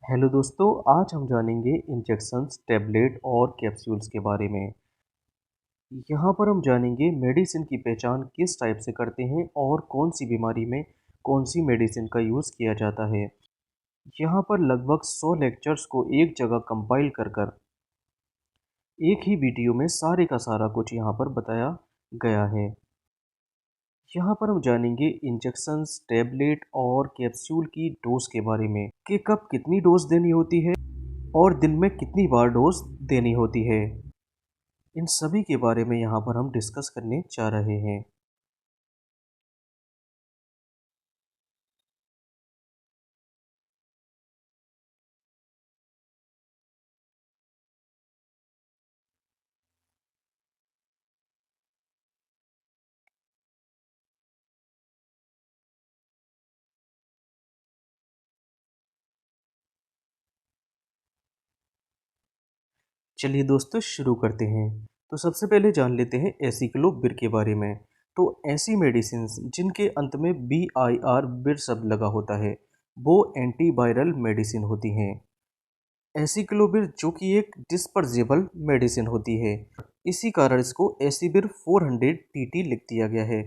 Hello दोस्तों, आज हम जानेंगे इंजेक्शंस, टैबलेट और कैप्सूल्स के बारे में। यहाँ पर हम जानेंगे मेडिसिन की पहचान किस टाइप से करते हैं और कौन सी बीमारी में कौन सी मेडिसिन का यूज़ किया जाता है। यहाँ पर लगभग 100 लेक्चर्स को एक जगह कंपाइल कर कर एक ही वीडियो में सारे का सारा कुछ यहाँ पर बताया गया है। यहाँ पर हम जानेंगे इंजेक्शंस, टैबलेट और कैप्सूल की डोज के बारे में कि कब कितनी डोज देनी होती है और दिन में कितनी बार डोज देनी होती है। इन सभी के बारे में यहाँ पर हम डिस्कस करने जा रहे हैं। चलिए दोस्तों, शुरू करते हैं। तो सबसे पहले जान लेते हैं एसिक्लोविर के बारे में। तो ऐसी मेडिसिन जिनके अंत में BIR विर शब्द लगा होता है, वो एंटीवायरल मेडिसिन होती हैं। एसिक्लोविर जो कि एक डिस्पर्जेबल मेडिसिन होती है, इसी कारण इसको एसिविर 400 DT लिख दिया गया है।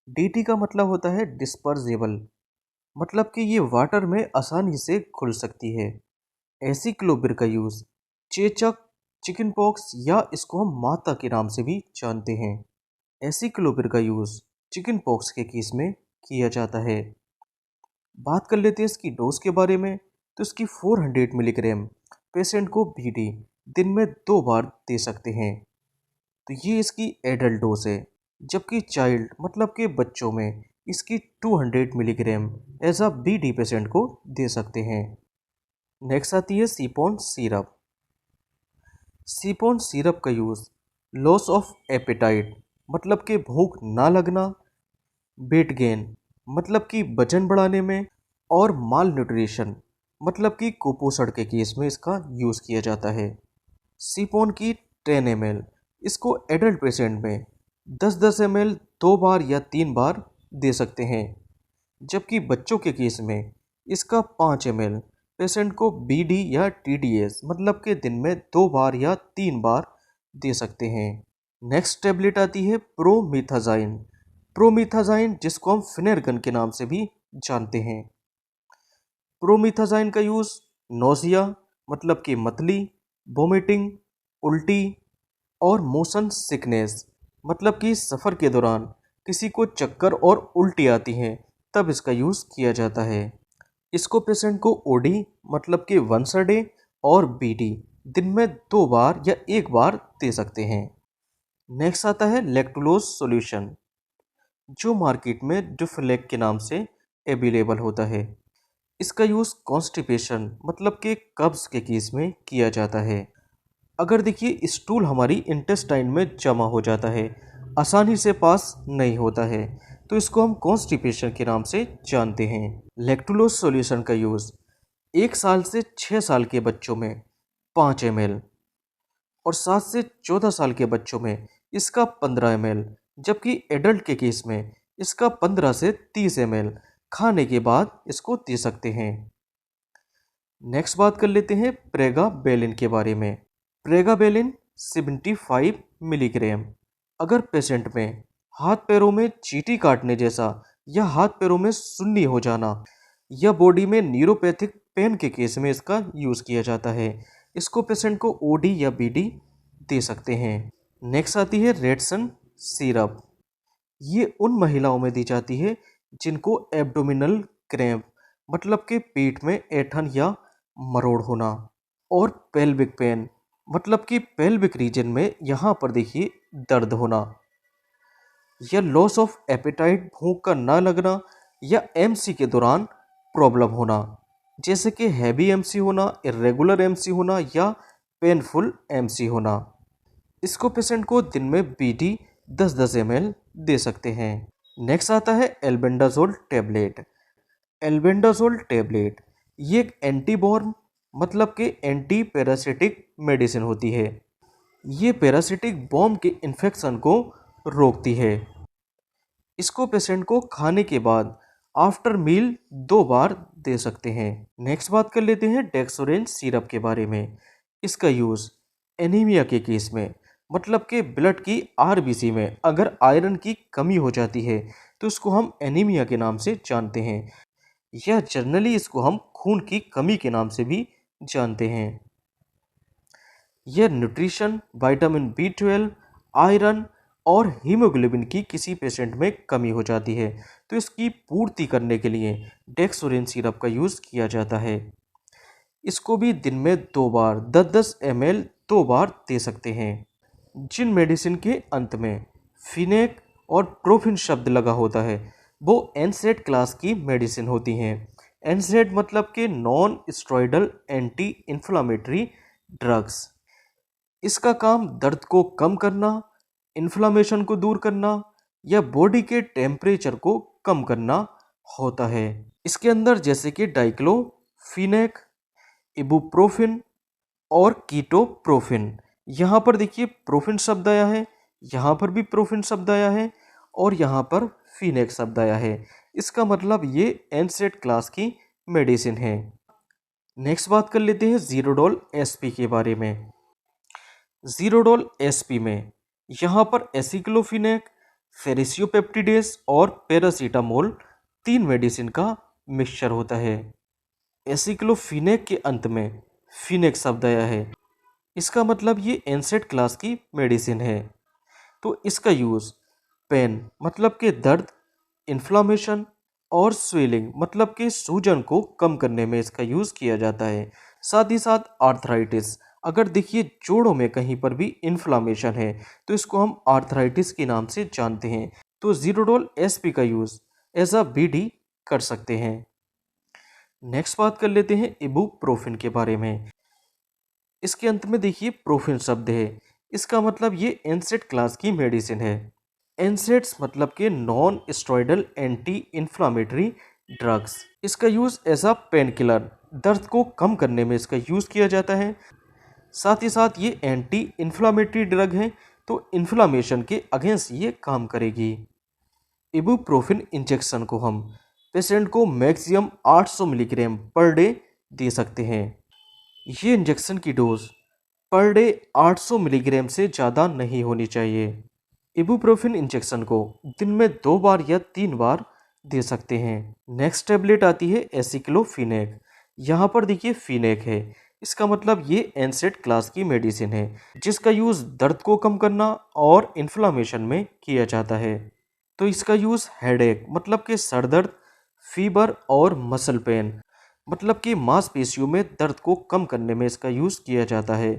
DT का मतलब होता है डिस्पर्जेबल, मतलब कि ये वाटर में आसानी से घुल सकती है। एसिक्लोविर का यूज़ चेचक, चिकन पॉक्स या इसको हम माता के नाम से भी जानते हैं। एसिक्लोविर का यूज़ चिकन पॉक्स के केस में किया जाता है। बात कर लेते हैं इसकी डोज के बारे में। तो इसकी 400 मिलीग्राम पेशेंट को BD दिन में 2 बार दे सकते हैं। तो ये इसकी एडल्ट डोज है, जबकि चाइल्ड मतलब के बच्चों में इसकी 200 milligram as a BD patient को दे सकते हैं। नेक्स्ट आती है सीपोन सिरप। सीपोन सिरप का यूज़ लॉस ऑफ एपेटाइट मतलब कि भूख ना लगना, वेट गेन मतलब कि वजन बढ़ाने में, और माल न्यूट्रिशन मतलब कि कुपोषण के केस में इसका यूज़ किया जाता है। सीपोन की 10 ml इसको एडल्ट पेशेंट में 10-10 ml 2 बार या 3 बार दे सकते हैं, जबकि बच्चों के केस में इसका 5 ml पेशेंट को BD या TDS मतलब के दिन में 2 बार या 3 बार दे सकते हैं। नेक्स्ट टेबलेट आती है प्रोमिथाजाइन। प्रोमिथाजाइन जिसको हम फिनेरगन के नाम से भी जानते हैं। प्रोमिथाजाइन का यूज़ नोजिया मतलब कि मतली, वोमिटिंग, उल्टी और मोशन सिकनेस मतलब कि सफ़र के दौरान किसी को चक्कर और उल्टी आती हैं तब इसका यूज़ किया जाता है। इसको पेशेंट को OD मतलब कि वंस अ डे और BD दिन में 2 बार या 1 बार दे सकते हैं। नेक्स्ट आता है लैक्टुलोज सॉल्यूशन, जो मार्केट में डुफ्लेक के नाम से अवेलेबल होता है। इसका यूज़ कॉन्स्टिपेशन मतलब कि कब्ज़ के केस में किया जाता है। अगर देखिए स्टूल हमारी इंटेस्टाइन में जमा हो जाता है, आसानी से पास नहीं होता है, तो इसको हम कॉन्स्टिपेशन के नाम से जानते हैं। लैक्टुलोज सॉल्यूशन का यूज़ 1 साल से 6 साल के बच्चों में 5 ml और 7 से 14 साल के बच्चों में इसका 15 ml, जबकि एडल्ट के केस में इसका 15 से 30 ml खाने के बाद इसको दे सकते हैं। नेक्स्ट बात कर लेते हैं प्रेगाबेलिन के बारे में। प्रेगाबेलिन 75 मिलीग्राम। अगर पेशेंट में हाथ पैरों में चींटी काटने जैसा या हाथ पैरों में सुन्नी हो जाना या बॉडी में न्यूरोपैथिक पेन के केस में इसका यूज़ किया जाता है, इसको पेशेंट को OD या BD दे सकते हैं। नेक्स्ट आती है रेडसन सिरप। ये उन महिलाओं में दी जाती है जिनको एब्डोमिनल क्रैम्प मतलब कि पेट में ऐंठन या मरोड़ होना, और पेल्विक पेन मतलब कि पेल्विक रीजन में यहाँ पर देखिए दर्द होना, या लॉस ऑफ एपेटाइट भूख का ना लगना, या MC के दौरान प्रॉब्लम होना, जैसे कि हैवी MC होना, इरेगुलर MC होना या पेनफुल MC होना। इसको पेशेंट को दिन में BD 10-10 ml दे सकते हैं। नेक्स्ट आता है एल्बेंडाजोल टैबलेट। एल्बेंडाजोल टैबलेट ये एक एंटीबॉर्न मतलब कि एंटी पैरासिटिक मेडिसिन होती है। ये पैरासिटिक बॉम्ब के इन्फेक्शन को रोकती है। इसको पेशेंट को खाने के बाद आफ्टर मील 2 बार दे सकते हैं। नेक्स्ट बात कर लेते हैं डेक्सोरेंज सिरप के बारे में। इसका यूज़ एनीमिया के केस में, मतलब कि ब्लड की आरबीसी में अगर आयरन की कमी हो जाती है तो इसको हम एनीमिया के नाम से जानते हैं, या जनरली इसको हम खून की कमी के नाम से भी जानते हैं। यह न्यूट्रिशन, विटामिन B12, आयरन और हीमोग्लोबिन की किसी पेशेंट में कमी हो जाती है तो इसकी पूर्ति करने के लिए डेक्सोरेंज सिरप का यूज़ किया जाता है। इसको भी दिन में 2 बार 10-10 ml 2 बार दे सकते हैं। जिन मेडिसिन के अंत में फिनेक और प्रोफिन शब्द लगा होता है वो एनसेड क्लास की मेडिसिन होती हैं। एनसेड मतलब कि non steroidal anti inflammatory drugs. इसका काम दर्द को कम करना, इन्फ्लामेशन को दूर करना या बॉडी के टेम्परेचर को कम करना होता है। इसके अंदर जैसे कि डाइक्लोफिनेक, इबुप्रोफिन और कीटोप्रोफिन, यहाँ पर देखिए प्रोफिन शब्द आया है, यहाँ पर भी प्रोफिन शब्द आया है और यहाँ पर फिनेक शब्द आया है। इसका मतलब ये एनसेड क्लास की मेडिसिन है। नेक्स्ट बात कर लेते हैं जीरोडोल एसपी के बारे में। जीरोडोल एसपी में यहाँ पर एसिक्लोफिनेक, फेरिसियोपेप्टिडेस और पैरासीटामोल 3 मेडिसिन का मिक्सचर होता है। एसिक्लोफिनेक के अंत में फिनेक शब्द आया है, इसका मतलब ये एनसेड क्लास की मेडिसिन है। तो इसका यूज़ पेन मतलब कि दर्द, इन्फ्लामेशन और स्वेलिंग मतलब कि सूजन को कम करने में इसका यूज़ किया जाता है। साथ ही साथ आर्थराइटिस, अगर देखिए जोड़ों में कहीं पर भी इन्फ्लामेशन है तो इसको हम आर्थराइटिस के नाम से जानते हैं। तो जीरोडोल एसपी का यूज़ एज अ बीडी कर सकते हैं। नेक्स्ट बात कर लेते हैं इबुप्रोफिन के बारे में। इसके अंत में देखिए प्रोफिन शब्द है, इसका मतलब ये एनसेड क्लास की मेडिसिन है। एनसेड्स मतलब कि non steroidal anti inflammatory drugs. इसका use as a pain killer, दर्द को कम करने में इसका यूज़ किया जाता है। साथ ही साथ ये एंटी इन्फ्लामेटरी ड्रग है तो इन्फ्लामेशन के अगेंस्ट ये काम करेगी। इबुप्रोफिन इंजेक्शन को हम पेशेंट को maximum 800 milligram per day they सकते हैं। ये इंजेक्शन की डोज पर डे 800 मिलीग्राम से ज़्यादा नहीं होनी चाहिए। इबुप्रोफिन इंजेक्शन को दिन में 2 बार या 3 बार दे सकते हैं। नेक्स्ट टेबलेट आती है एसिक्लोफिनेक। यहाँ पर देखिए फिनेक है, इसका मतलब ये एनसेड क्लास की मेडिसिन है जिसका यूज़ दर्द को कम करना और इन्फ्लामेशन में किया जाता है। तो इसका यूज़ हेडेक मतलब कि सर दर्द, फीवर और मसल पेन मतलब कि मांसपेशियों में दर्द को कम करने में इसका यूज़ किया जाता है।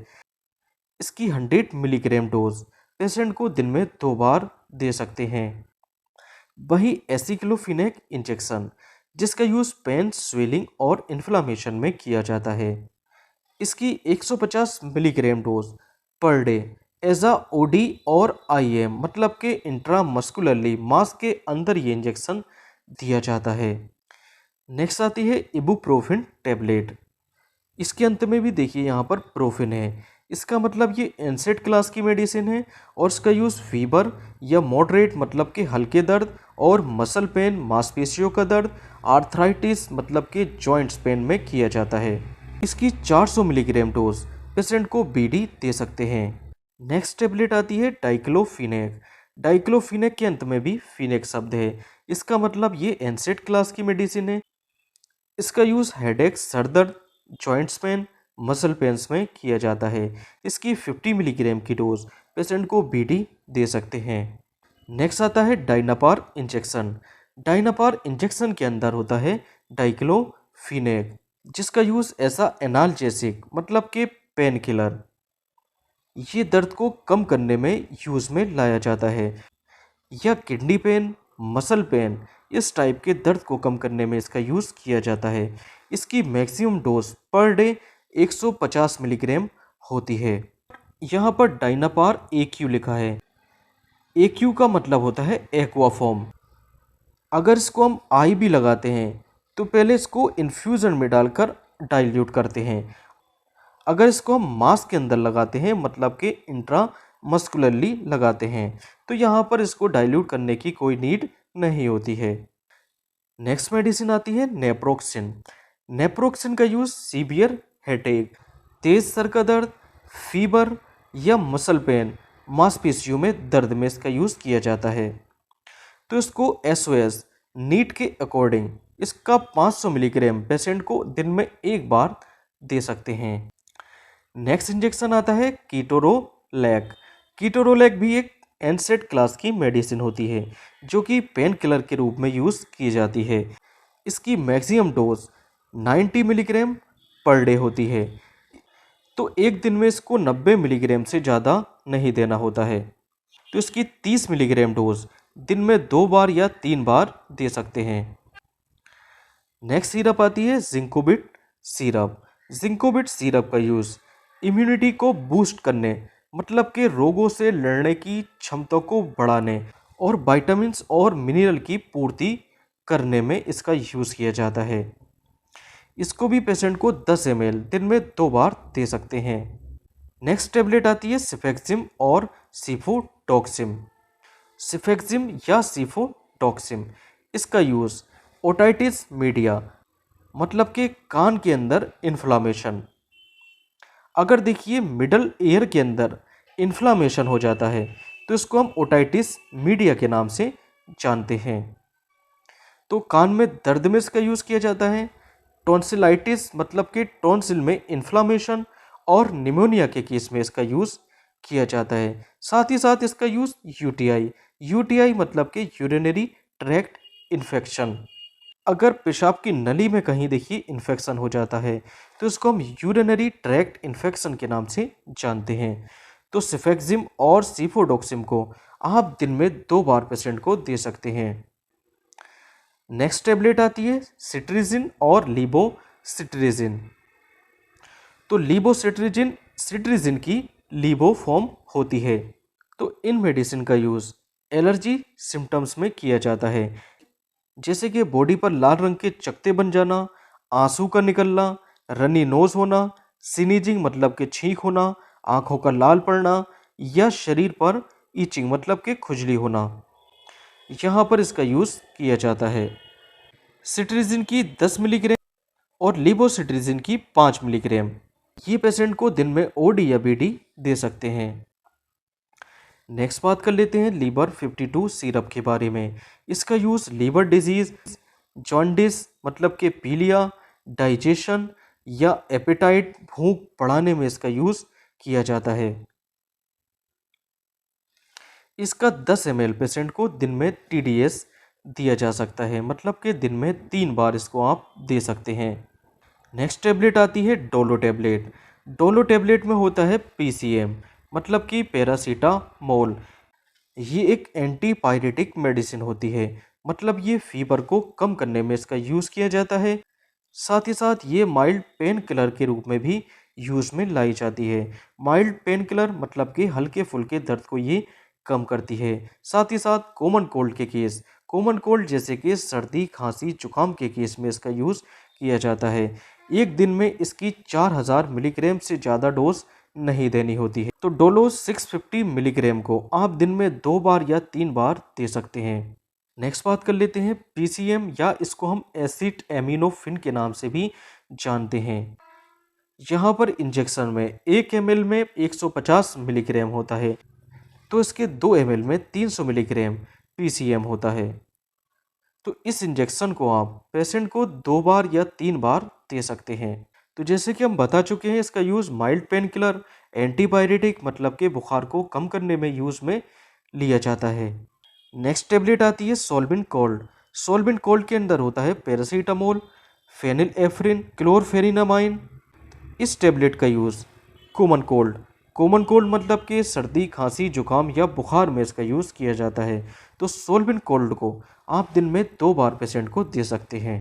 इसकी 100 मिलीग्राम डोज पेशेंट को दिन में 2 बार दे सकते हैं। वही एसिक्लोफिनेक इंजेक्शन जिसका यूज़ पेन, स्वेलिंग और इन्फ्लामेशन में किया जाता है, इसकी 150 milligram dose per day as a OD और आईएम मतलब के इंट्रामस्कुलरली मांस के अंदर ये इंजेक्शन दिया जाता है। नेक्स्ट आती है इबुप्रोफिन टैबलेट। इसके अंत में भी देखिए यहाँ पर प्रोफिन है, इसका मतलब ये एनसेड क्लास की मेडिसिन है और इसका यूज़ फीवर या मॉडरेट मतलब कि हल्के दर्द और मसल पेन मांसपेशियों का दर्द, आर्थराइटिस मतलब कि जॉइंट्स पेन में किया जाता है। इसकी 400 मिलीग्राम डोज पेशेंट को बीडी दे सकते हैं। नेक्स्ट टेबलेट आती है डाइक्लोफिनेक। डाइक्लोफिनेक के अंत में भी फिनेक शब्द है, इसका मतलब ये एनसेड क्लास की मेडिसिन है। इसका यूज़ हेडेक, सर दर्द, जॉइंट्स पेन, मसल पेन्स में किया जाता है। इसकी 50 मिलीग्राम की डोज पेशेंट को बीडी दे सकते हैं। नेक्स्ट आता है डाइनापार इंजेक्शन। डाइनापार इंजेक्शन के अंदर होता है डाइक्लोफिनेक जिसका यूज़ ऐसा एनाल्जेसिक मतलब कि पेन किलर, ये दर्द को कम करने में यूज़ में लाया जाता है, या किडनी पेन, मसल पेन इस टाइप के दर्द को कम करने में इसका यूज़ किया जाता है। इसकी maximum dose per day 150 milligram होती है। यहाँ पर डाइनापार AQ लिखा है, AQ का मतलब होता है एक्वाफॉर्म। अगर इसको हम आई भी लगाते हैं तो पहले इसको इन्फ्यूज़न में डालकर डाइल्यूट करते हैं। अगर इसको हम मांस के अंदर लगाते हैं मतलब कि इंट्रा मस्कुलरली लगाते हैं तो यहाँ पर इसको डाइल्यूट करने की कोई नीड नहीं होती है। नेक्स्ट मेडिसिन आती है नेप्रोक्सिन। नेप्रोक्सिन का यूज़ सीवियर हेडेक, तेज सर का दर्द, फीवर या मसल पेन, मांसपेशियों में दर्द में इसका यूज़ किया जाता है। तो इसको एसओएस नीट के अकॉर्डिंग इसका 500 मिलीग्राम पेशेंट को दिन में एक बार दे सकते हैं। नेक्स्ट इंजेक्शन आता है कीटोरोलैक। कीटोरोलैक भी एक एनसेड क्लास की मेडिसिन होती है जो कि पेन किलर के रूप में यूज़ की जाती है। इसकी maximum dose 90 milligram per day होती है। तो एक दिन में इसको 90 मिलीग्राम से ज़्यादा नहीं देना होता है। तो इसकी 30 मिलीग्राम डोज दिन में 2 बार या 3 बार दे सकते हैं। नेक्स्ट सिरप आती है जिंकोबिट सिरप। जिंकोबिट सिरप का यूज़ इम्यूनिटी को बूस्ट करने, मतलब कि रोगों से लड़ने की क्षमता को बढ़ाने और विटामिन्स और मिनरल की पूर्ति करने में इसका यूज़ किया जाता है। इसको भी पेशेंट को 10 ml दिन में 2 बार दे सकते हैं। नेक्स्ट टेबलेट आती है सिफेक्सिम और सिफोटॉक्सिम। सिफेक्सिम या सिफोटॉक्सिम इसका यूज़ ओटाइटिस मीडिया, मतलब कि कान के अंदर इन्फ्लामेशन, अगर देखिए मिडल ईयर के अंदर इन्फ्लामेशन हो जाता है तो इसको हम ओटाइटिस मीडिया के नाम से जानते हैं। तो कान में दर्द में इसका यूज़ किया जाता है। टॉन्सिलाइटिस, मतलब कि टॉन्सिल में इन्फ्लामेशन और निमोनिया के केस में इसका यूज़ किया जाता है। साथ ही साथ इसका यूज़ यूटीआई मतलब कि यूरिनरी ट्रैक्ट इन्फेक्शन, अगर पेशाब की नली में कहीं देखिए इन्फेक्शन हो जाता है तो इसको हम यूरिनरी ट्रैक्ट इन्फेक्शन के नाम से जानते हैं। तो सिफेक्सिम और सिफोडोक्सिम को आप दिन में 2 बार पेशेंट को दे सकते हैं। नेक्स्ट टेबलेट आती है सिट्रिजिन और लीबोसिट्रिजिन। तो सिट्रिजिन की लीबो फॉर्म होती है। तो इन मेडिसिन का यूज़ एलर्जी सिम्टम्स में किया जाता है, जैसे कि बॉडी पर लाल रंग के चकत्ते बन जाना, आंसू का निकलना, रनी नोज होना, स्नीजिंग मतलब कि छींक होना, आंखों का लाल पड़ना या शरीर पर ईचिंग मतलब कि खुजली होना, यहाँ पर इसका यूज़ किया जाता है। सिट्रिजिन की 10 मिलीग्राम और लीबोसिट्रिजिन की 5 मिलीग्राम ये पेशेंट को दिन में ओडी या बीडी दे सकते हैं। नेक्स्ट बात कर लेते हैं लीवर 52 सिरप के बारे में। इसका यूज़ लीवर डिजीज़, जॉन्डिस मतलब कि पीलिया, डाइजेशन या एपेटाइट भूख बढ़ाने में इसका यूज़ किया जाता है। इसका 10 ml पेशेंट को दिन में टीडीएस दिया जा सकता है, मतलब कि दिन में 3 बार इसको आप दे सकते हैं। नेक्स्ट टेबलेट आती है डोलो टेबलेट। डोलो टेबलेट में होता है पीसीएम, मतलब कि पैरासीटामोल। ये एक एंटीपायरेटिक मेडिसिन होती है, मतलब ये फीवर को कम करने में इसका यूज़ किया जाता है। साथ ही साथ ये माइल्ड पेन किलर के रूप में भी यूज़ में लाई जाती है। माइल्ड पेन किलर मतलब कि हल्के फुल्के दर्द को ये कम करती है। साथ ही साथ कॉमन कोल्ड जैसे कि सर्दी, खांसी, जुकाम के केस में इसका यूज़ किया जाता है। एक दिन में इसकी 4000 मिलीग्राम से ज़्यादा डोज नहीं देनी होती है। तो डोलो 650 मिलीग्राम को आप दिन में 2 बार या 3 बार दे सकते हैं। नेक्स्ट बात कर लेते हैं पीसीएम, या इसको हम एसिड एमिनोफिन के नाम से भी जानते हैं। यहाँ पर इंजेक्शन में 1 ml में 150 मिलीग्राम होता है, तो इसके 2 ml में 300 मिलीग्राम पीसीएम होता है। तो इस इंजेक्शन को आप पेशेंट को 2 बार या 3 बार दे सकते हैं। तो जैसे कि हम बता चुके हैं, इसका use mild pain killer, antipyretic मतलब कि बुखार को कम करने में यूज़ में लिया जाता है। नेक्स्ट टेबलेट आती है सोलबिन कोल्ड। सोलबिन कोल्ड के अंदर होता है पैरासीटामोल, फेनिलेफ्रिन, क्लोरफेनिनामाइन। इस टेबलेट का यूज़ कॉमन कोल्ड मतलब कि सर्दी, खांसी, जुकाम या बुखार में इसका यूज़ किया जाता है। तो सोलबिन कोल्ड को आप दिन में 2 बार पेशेंट को दे सकते हैं।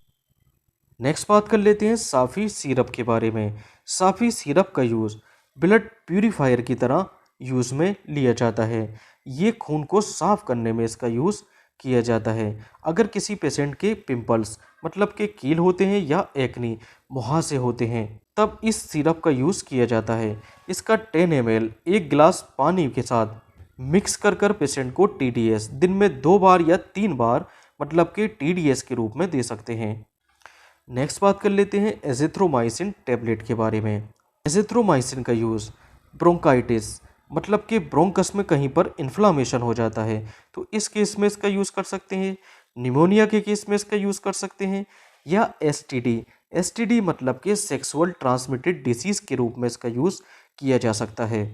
नेक्स्ट बात कर लेते हैं साफ़ी सिरप के बारे में। साफ़ी सिरप का यूज़ ब्लड प्यूरीफायर की तरह यूज़ में लिया जाता है। ये खून को साफ करने में इसका यूज़ किया जाता है। अगर किसी पेशेंट के पिंपल्स मतलब के कील होते हैं या एक्नी मुहासे होते हैं, तब इस सिरप का यूज़ किया जाता है। इसका 10 ml 1 गिलास पानी के साथ मिक्स कर पेशेंट को टीडीएस दिन में 2 बार या 3 बार मतलब कि TDS के रूप में दे सकते हैं। नेक्स्ट बात कर लेते हैं एजिथ्रोमाइसिन टैबलेट के बारे में। एजिथ्रोमाइसिन का यूज़ ब्रोंकाइटिस मतलब कि ब्रोंकस में कहीं पर इन्फ्लामेशन हो जाता है तो इस केस में इसका यूज़ कर सकते हैं। निमोनिया के केस में इसका यूज़ कर सकते हैं, या एसटीडी मतलब कि सेक्सुअल ट्रांसमिटेड डिसीज़ के रूप में इसका यूज़ किया जा सकता है।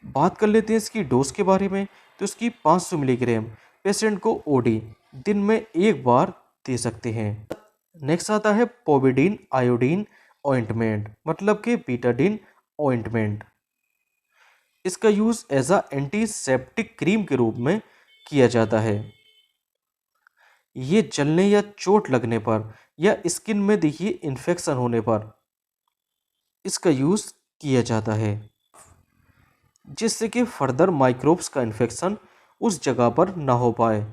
बात कर लेते हैं इसकी डोज के बारे में। तो इसकी 500 मिलीग्राम पेशेंट को ओडी दिन में एक बार दे सकते हैं। नेक्स्ट आता है पोविडीन आयोडीन ऑइंटमेंट मतलब कि बीटाडीन ऑइंटमेंट। इसका use as a antiseptic cream के रूप में किया जाता है। ये जलने या चोट लगने पर या स्किन में देखिए इन्फेक्शन होने पर इसका यूज़ किया जाता है, जिससे कि फर्दर माइक्रोब्स का इन्फेक्शन उस जगह पर ना हो पाए।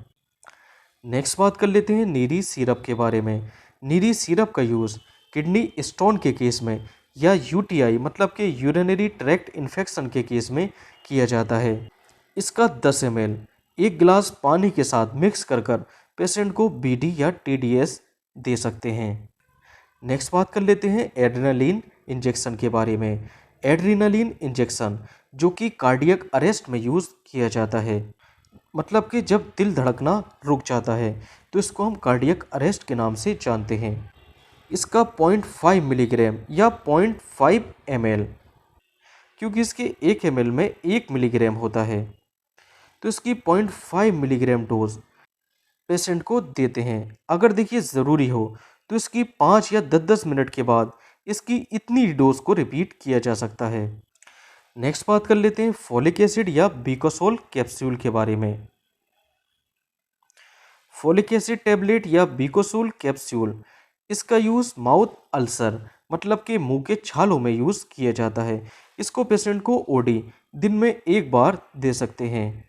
नेक्स्ट बात कर लेते हैं नीरी सिरप के बारे में। नीरी सिरप का यूज़ किडनी स्टोन के केस में या यूटीआई मतलब कि यूरिनरी ट्रैक्ट इन्फेक्शन के केस में किया जाता है। इसका 10 ml एक गिलास पानी के साथ मिक्स कर कर पेशेंट को बीडी या टीडीएस दे सकते हैं। नेक्स्ट बात कर लेते हैं एड्रेनालिन इंजेक्शन के बारे में। एड्रेनालिन इंजेक्शन जो कि कार्डियक अरेस्ट में यूज़ किया जाता है, मतलब कि जब दिल धड़कना रुक जाता है तो इसको हम कार्डियक अरेस्ट के नाम से जानते हैं। इसका 0.5 मिलीग्राम या 0.5 ml, क्योंकि इसके 1 ml में 1 मिलीग्राम होता है तो इसकी 0.5 मिलीग्राम डोज पेशेंट को देते हैं। अगर देखिए ज़रूरी हो तो इसकी 5 या 10-10 मिनट के बाद इसकी इतनी डोज को रिपीट किया जा सकता है। नेक्स्ट बात कर लेते हैं फोलिक एसिड या बीकोसोल कैप्सूल के बारे में। फोलिक एसिड टैबलेट या बीकोसोल कैप्सूल इसका यूज़ माउथ अल्सर मतलब कि मुंह के छालों में यूज़ किया जाता है। इसको पेशेंट को ओडी दिन में एक बार दे सकते हैं।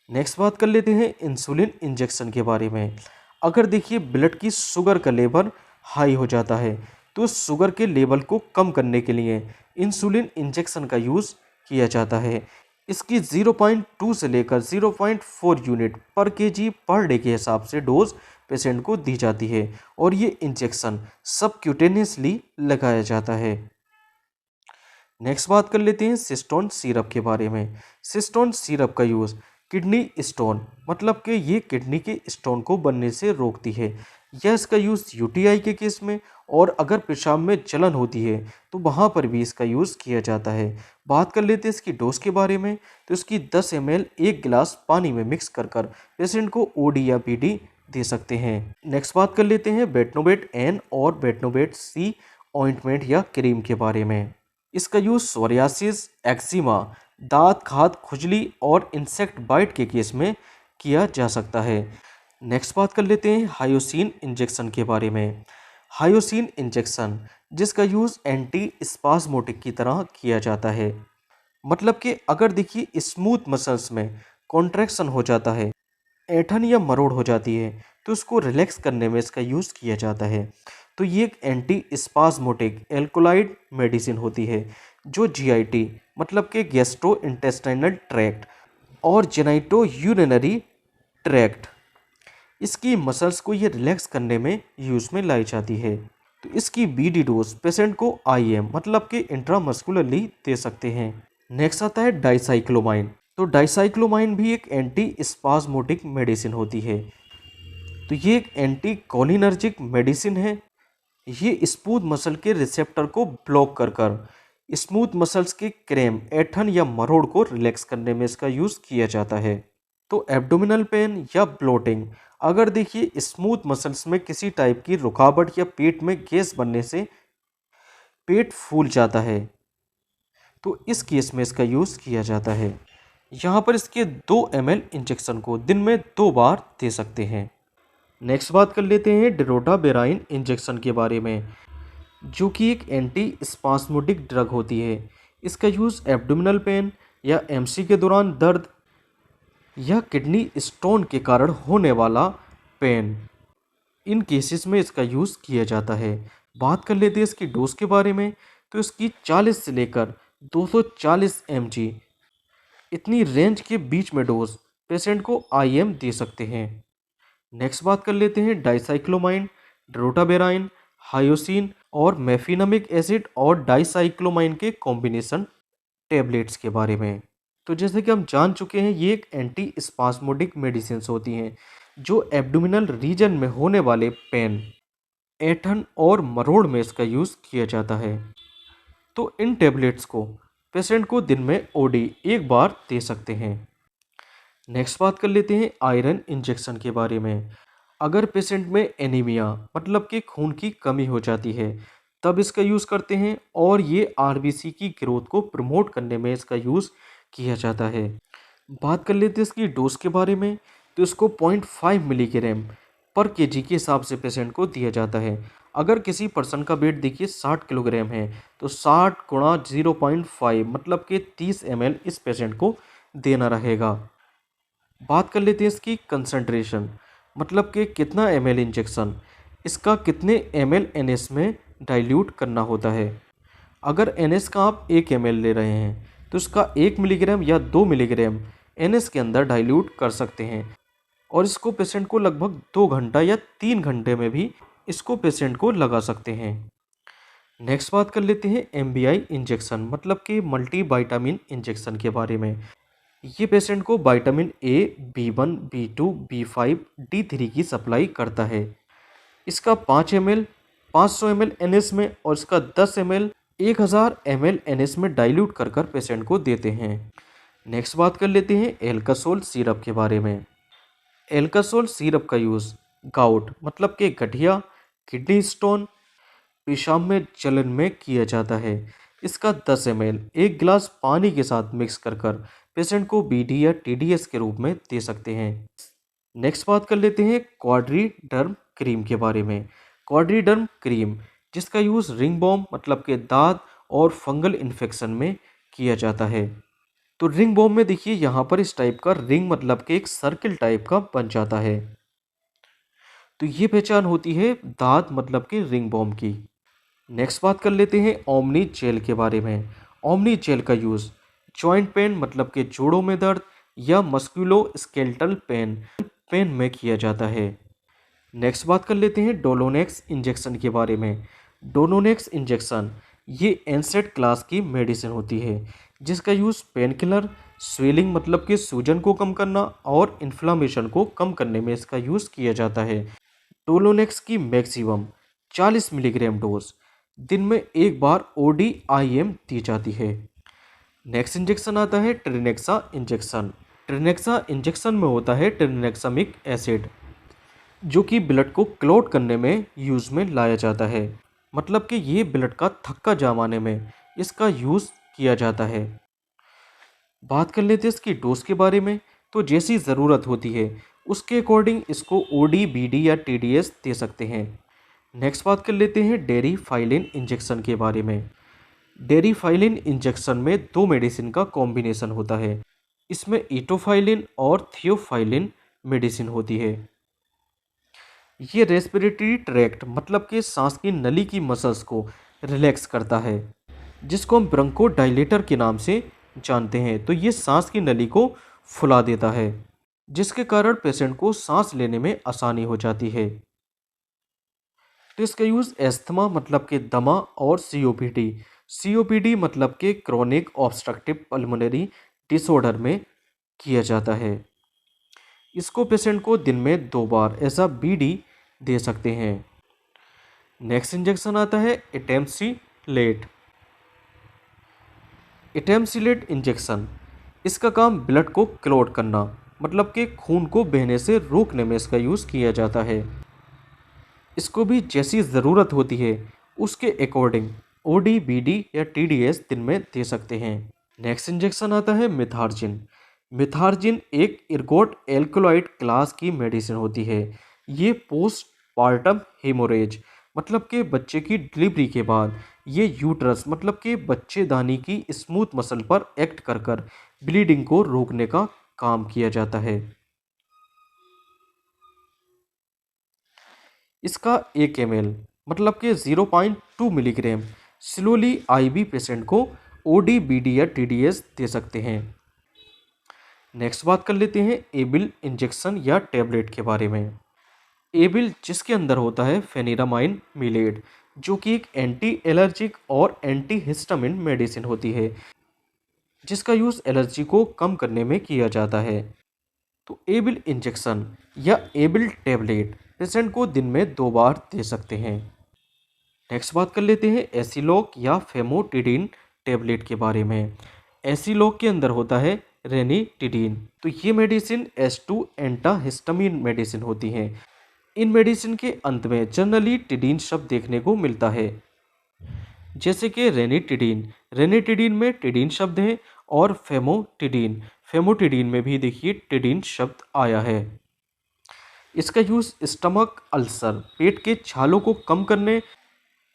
नेक्स्ट बात कर लेते हैं इंसुलिन इंजेक्शन के बारे में। अगर देखिए ब्लड की शुगर का लेवल हाई हो जाता है तो शुगर के लेवल को कम करने के लिए इंसुलिन इंजेक्शन का यूज़ किया जाता है। इसकी 0.2 से लेकर 0.4 यूनिट पर केजी पर डे के हिसाब से डोज पेशेंट को दी जाती है और ये इंजेक्शन सबक्यूटेनियसली लगाया जाता है। नेक्स्ट बात कर लेते हैं सिस्टोन सिरप के बारे में। सिस्टोन सिरप का यूज़ किडनी स्टोन मतलब कि ये किडनी के स्टोन को बनने से रोकती है। यह इसका यूज़ यूटीआई के केस में और अगर पेशाब में जलन होती है तो वहाँ पर भी इसका यूज़ किया जाता है। बात कर लेते हैं इसकी डोज के बारे में। तो इसकी 10 ml एक गिलास पानी में मिक्स कर कर पेशेंट को ओडी या पीडी दे सकते हैं। नेक्स्ट बात कर लेते हैं बेटनोवेट एन और बेटनोवेट सी ऑइंटमेंट या क्रीम के बारे में। इसका यूज़ सोरियासिस, एक्जिमा, दांत खाज, खुजली और इंसेक्ट बाइट के केस में किया जा सकता है। नेक्स्ट बात कर लेते हैं हायोसिन इंजेक्शन के बारे में। हायोसिन इंजेक्शन जिसका यूज़ एंटी स्पास्मोटिक की तरह किया जाता है, मतलब कि अगर देखिए स्मूथ मसल्स में कॉन्ट्रैक्शन हो जाता है, ऐंठन या मरोड़ हो जाती है तो उसको रिलैक्स करने में इसका यूज़ किया जाता है। तो ये एक एंटी स्पास्मोटिक एल्कोलाइड मेडिसिन होती है जो जीआईटी मतलब कि गैस्ट्रो इंटेस्टाइनल ट्रैक्ट और जेनाइटो यूरिनरी ट्रैक्ट इसकी मसल्स को ये रिलैक्स करने में यूज़ में लाई जाती है। तो इसकी बीडी डोज पेशेंट को आईएम मतलब कि इंट्रामस्कुलरली दे सकते हैं। नेक्स्ट आता है डाइसाइक्लोमाइन। तो डाइसाइक्लोमाइन भी एक एंटी स्पास्मोटिक मेडिसिन होती है। तो ये एक एंटी कोलिनर्जिक मेडिसिन है। ये स्मूथ मसल के रिसेप्टर को ब्लॉक कर कर स्मूथ मसल्स के क्रैम्प, ऐंठन या मरोड़ को रिलैक्स करने में इसका यूज़ किया जाता है। तो एब्डोमिनल पेन या ब्लोटिंग, अगर देखिए स्मूथ मसल्स में किसी टाइप की रुकावट या पेट में गैस बनने से पेट फूल जाता है तो इस केस में इसका यूज़ किया जाता है। यहाँ पर इसके 2 ml इंजेक्शन को दिन में 2 बार दे सकते हैं। नेक्स्ट बात कर लेते हैं डिरोटाबेराइन इंजेक्शन के बारे में, जो कि एक एंटी स्पास्मोटिक ड्रग होती है। इसका यूज़ एब्डोमिनल पेन या एमसी के दौरान दर्द या किडनी स्टोन के कारण होने वाला पेन, इन केसेस में इसका यूज़ किया जाता है। बात कर लेते हैं इसकी डोज के बारे में। तो इसकी 40 से लेकर 240 mg इतनी रेंज के बीच में डोज पेशेंट को आईएम दे सकते हैं। नेक्स्ट बात कर लेते हैं डाइसाइक्लोमाइन, ड्रोटाबेराइन, हायोसिन और मेफिनामिक एसिड और डाइसाइक्लोमाइन के कॉम्बिनेशन टेबलेट्स के बारे में। तो जैसे कि हम जान चुके हैं, ये एक एंटी स्पास्मोडिक मेडिसिन्स होती हैं जो एब्डोमिनल रीजन में होने वाले पेन, ऐंठन और मरोड़ में इसका यूज़ किया जाता है। तो इन टेबलेट्स को पेशेंट को दिन में ओडी एक बार दे सकते हैं। नेक्स्ट बात कर लेते हैं आयरन इंजेक्शन के बारे में। अगर पेशेंट में एनीमिया मतलब कि खून की कमी हो जाती है तब इसका यूज़ करते हैं, और ये आरबीसी की ग्रोथ को प्रमोट करने में इसका यूज़ किया जाता है। बात कर लेते हैं इसकी डोज के बारे में। तो इसको 0.5 मिलीग्राम पर केजी के हिसाब से पेशेंट को दिया जाता है। अगर किसी पर्सन का वेट देखिए 60 किलोग्राम है तो 60 गुणा 0.5 मतलब कि 30 ml इस पेशेंट को देना रहेगा। बात कर लेते हैं इसकी कंसंट्रेशन, मतलब कि कितना ml इंजेक्शन, इसका कितने ml NS में डाइल्यूट करना होता है। अगर NS का आप 1 ml ले रहे हैं तो इसका 1 मिलीग्राम या 2 मिलीग्राम NS के अंदर डाइल्यूट कर सकते हैं, और इसको पेशेंट को लगभग 2 घंटा या 3 घंटे में भी इसको पेशेंट को लगा सकते हैं। नेक्स्ट बात कर लेते हैं MBI इंजेक्शन, मतलब कि मल्टी विटामिन इंजेक्शन के बारे में। ये पेशेंट को vitamin A, B1, B2, B5, D3 की सप्लाई करता है। इसका 5 ml 500 ml NS में और इसका 10 ml 1000 ml NS में डाइल्यूट कर कर पेशेंट को देते हैं। नेक्स्ट बात कर लेते हैं एल्कासोल सिरप के बारे में। एल्कासोल सिरप का यूज़ गाउट मतलब कि गठिया, किडनी स्टोन, पेशाब में जलन में किया जाता है। इसका 10 ml एक गिलास पानी के साथ मिक्स कर कर पेशेंट को BD या TDS के रूप में दे सकते हैं। नेक्स्ट बात कर लेते हैं क्वाड्रीडर्म क्रीम के बारे में। क्वाड्रीडर्म क्रीम जिसका यूज़ रिंग बॉम मतलब के दांत और फंगल इन्फेक्शन में किया जाता है। तो रिंग बॉम में देखिए यहाँ पर इस टाइप का रिंग मतलब के एक सर्किल टाइप का बन जाता है। तो ये पहचान होती है दांत मतलब के रिंग बॉम की। नेक्स्ट बात कर लेते हैं ओमनी जेल के बारे में। ओमनी जेल का यूज़ जॉइंट पेन मतलब के जोड़ों में दर्द या मस्कुलो स्केलेटल पेन में किया जाता है। नेक्स्ट बात कर लेते हैं डोलोनेक्स इंजेक्शन के बारे में। डोलोनेक्स इंजेक्शन ये एनसेड क्लास की मेडिसिन होती है जिसका यूज़ पेन किलर, स्वेलिंग मतलब कि सूजन को कम करना और इन्फ्लामेशन को कम करने में इसका यूज़ किया जाता है। डोलोनेक्स की मैक्सिमम 40 मिलीग्राम डोज दिन में एक बार ODIM दी जाती है। नेक्स्ट इंजेक्शन आता है ट्रिनेक्सा इंजेक्शन। ट्रिनेक्सा इंजेक्शन में होता है ट्रिनेक्सामिक एसिड जो कि ब्लड को क्लॉट करने में यूज़ में लाया जाता है, मतलब कि ये ब्लड का थक्का जमाने में इसका यूज़ किया जाता है। बात कर लेते हैं इसकी डोज के बारे में। तो जैसी ज़रूरत होती है उसके अकॉर्डिंग इसको OD, BD या TDS दे सकते हैं। नेक्स्ट बात कर लेते हैं डेरीफाइलिन इंजेक्शन के बारे में। डेरीफाइलिन इंजेक्शन में 2 मेडिसिन का कॉम्बिनेशन होता है। इसमें इटोफाइलिन और थियोफाइलिन मेडिसिन होती है। ये रेस्पिरेटरी ट्रैक्ट मतलब कि सांस की नली की मसल्स को रिलैक्स करता है, जिसको हम ब्रोंको डायलेटर के नाम से जानते हैं। तो ये सांस की नली को फुला देता है जिसके कारण पेशेंट को सांस लेने में आसानी हो जाती है। तो इसका यूज़ एस्थमा मतलब के दमा और COPD मतलब के क्रोनिक ऑब्स्ट्रक्टिव पल्मोनरी डिसऑर्डर में किया जाता है। इसको पेशेंट को दिन में 2 बार ऐसा BD दे सकते हैं। नेक्स्ट इंजेक्शन आता है एटेम्सिलेट। एटेम्सिलेट इंजेक्शन इसका काम ब्लड को क्लॉट करना मतलब कि खून को बहने से रोकने में इसका यूज़ किया जाता है। इसको भी जैसी ज़रूरत होती है उसके अकॉर्डिंग OD, BD या TDS दिन में दे सकते हैं। नेक्स्ट इंजेक्शन आता है मिथार्जिन। मिथार्जिन एक इर्गोट एल्कलॉइड क्लास की मेडिसिन होती है। ये पोस्ट पार्टम हेमोरेज मतलब कि बच्चे की डिलीवरी के बाद ये यूट्रस मतलब कि बच्चेदानी की स्मूथ मसल पर एक्ट कर कर ब्लीडिंग को रोकने का काम किया जाता है। इसका 1 ml मतलब कि 0.2 मिलीग्राम स्लोली IV पेशेंट को OD, BD या TDS दे सकते हैं। नेक्स्ट बात कर लेते हैं एबिल इंजेक्शन या टैबलेट के बारे में। एबिल जिसके अंदर होता है फेनिरामाइन मिलेट, जो कि एक एंटी एलर्जिक और एंटी हिस्टामिन मेडिसिन होती है, जिसका यूज़ एलर्जी को कम करने में किया जाता है। तो एबिल इंजेक्शन या एबिल टेबलेट पेशेंट को दिन में 2 बार दे सकते हैं। नेक्स्ट बात कर लेते हैं एसिलॉक या फेमोटिडिन टेबलेट के बारे में। एसिलॉक के अंदर होता है रेनिटिडिन। तो ये मेडिसिन S2 एंटाहिस्टामिन मेडिसिन होती हैं। इन मेडिसिन के अंत में जनरली टिडिन शब्द देखने को मिलता है, जैसे कि रेनिटिडिन। रेनिटिडिन में टिडिन शब्द है और फेमोटिडिन में भी देखिए टिडिन शब्द आया है। इसका यूज़ स्टमक अल्सर, पेट के छालों को कम करने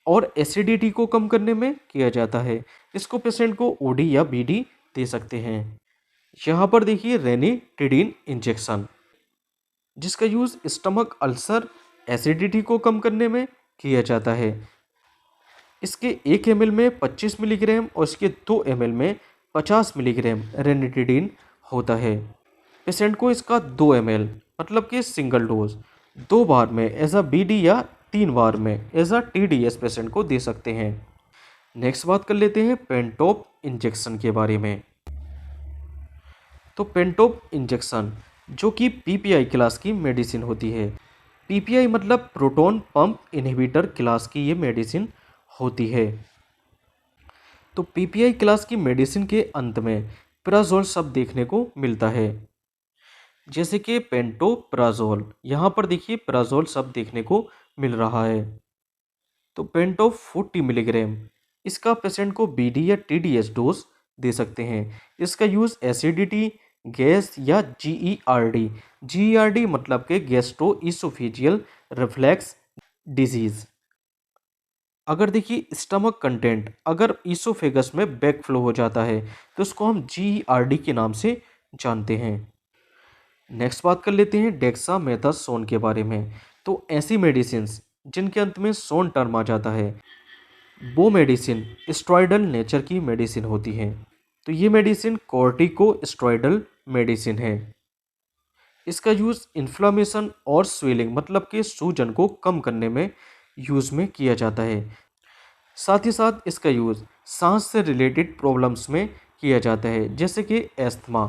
और एसिडिटी को कम करने में किया जाता है। इसको पेशेंट को ओडी या बीडी दे सकते हैं। यहाँ पर देखिए रेनिटिडिन इंजेक्शन, जिसका यूज़ स्टमक अल्सर, एसिडिटी को कम करने में किया जाता है। इसके 1 ml में 25 मिलीग्राम और इसके 2 ml में 50 मिलीग्राम रेनिटिडिन होता है। पेशेंट को इसका 2 ml मतलब कि सिंगल डोज 2 बार में एज अ बीडी या 3 बार में एज अ टीडीएस पेशेंट को दे सकते हैं। नेक्स्ट बात कर लेते हैं पेंटोप इंजेक्शन के बारे में। तो पेंटोप इंजेक्शन जो कि पीपीआई क्लास की मेडिसिन होती है। पीपीआई मतलब प्रोटॉन पंप इनहिबिटर क्लास की ये मेडिसिन होती है। तो पीपीआई क्लास की मेडिसिन के अंत में प्राजोल शब्द देखने को मिलता है, जैसे कि पेंटोप्राजोल। यहाँ पर देखिए प्राजोल शब्द देखने को मिल रहा है। तो पेंटो 40 मिलीग्राम, इसका पेशेंट को बीडी या टीडीएस डोज दे सकते हैं। इसका यूज़ एसिडिटी, गैस या जीईआरडी मतलब के गैस्ट्रो इसोफेजियल रिफ्लेक्स डिजीज। अगर देखिए स्टमक कंटेंट अगर इसोफेगस में बैकफ्लो हो जाता है तो उसको हम जीईआरडी के नाम से जानते हैं। नेक्स्ट बात कर लेते हैं डेक्सामेथासोन के बारे में। तो ऐसी मेडिसिन्स जिनके अंत में सोन टर्म आ जाता है, वो मेडिसिन स्टेरॉयडल नेचर की मेडिसिन होती है। तो ये मेडिसिन कॉर्टिकोस्टेरॉयडल मेडिसिन है। इसका यूज़ इन्फ्लामेशन और स्वेलिंग मतलब कि सूजन को कम करने में यूज़ में किया जाता है। साथ ही साथ इसका यूज़ सांस से रिलेटेड प्रॉब्लम्स में किया जाता है, जैसे कि एस्थमा।